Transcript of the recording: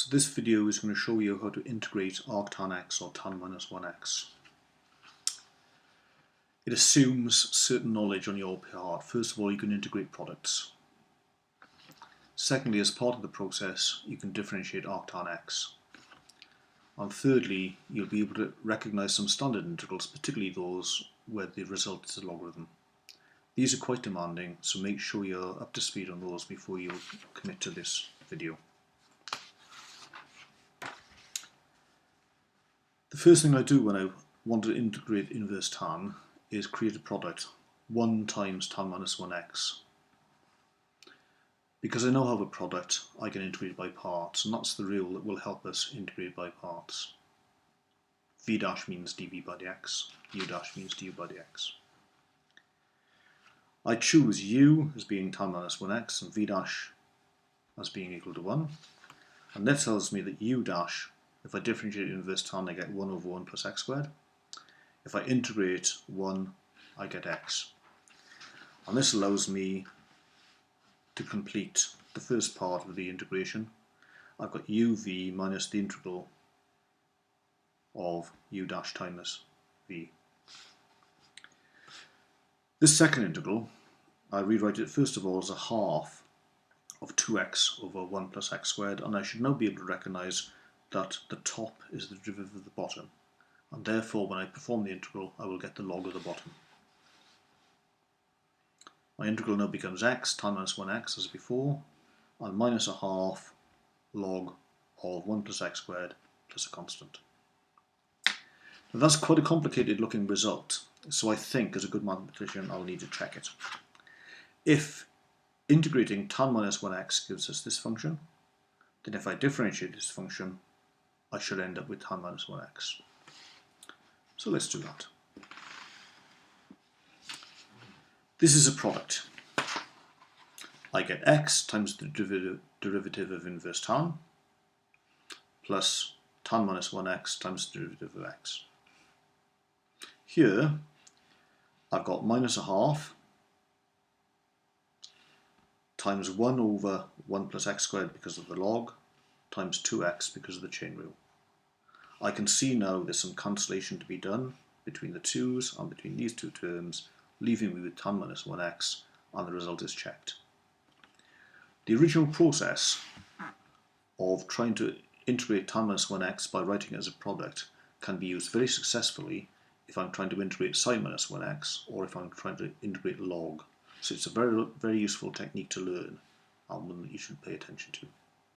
So this video is going to show you how to integrate arctan x or tan minus 1x. It assumes certain knowledge on your part. First of all, you can integrate products. Secondly, as part of the process, you can differentiate arctan x. And thirdly, you'll be able to recognize some standard integrals, particularly those where the result is a logarithm. These are quite demanding, so make sure you're up to speed on those before you commit to this video. The first thing I do when I want to integrate inverse tan is create a product, 1 times tan minus 1x. Because I now have a product, I can integrate by parts, and that's the rule that will help us integrate by parts. V dash means dv by dx, u dash means du by dx. I choose u as being tan minus 1x and v dash as being equal to 1, and that tells me that u dash, if I differentiate inverse tan, I get 1 over 1 plus x squared. If I integrate 1, I get x. And this allows me to complete the first part of the integration. I've got uv minus the integral of u dash times v. This second integral, I rewrite it first of all as a half of 2x over 1 plus x squared, and I should now be able to recognise that the top is the derivative of the bottom, and therefore when I perform the integral I will get the log of the bottom. My integral now becomes x tan minus 1x as before, and minus a half log of 1 plus x squared plus a constant. Now that's quite a complicated looking result, so I think as a good mathematician I'll need to check it. If integrating tan minus 1x gives us this function, then if I differentiate this function I should end up with tan minus 1x. So let's do that. This is a product. I get x times the derivative of inverse tan plus tan minus 1x times the derivative of x. Here I've got minus a half times 1 over 1 plus x squared because of the log times 2x because of the chain rule. I can see now there's some cancellation to be done between the 2's and between these two terms, leaving me with tan minus 1x, and the result is checked. The original process of trying to integrate tan minus 1x by writing it as a product can be used very successfully if I'm trying to integrate sine minus 1x or if I'm trying to integrate log. So it's a very useful technique to learn and one that you should pay attention to.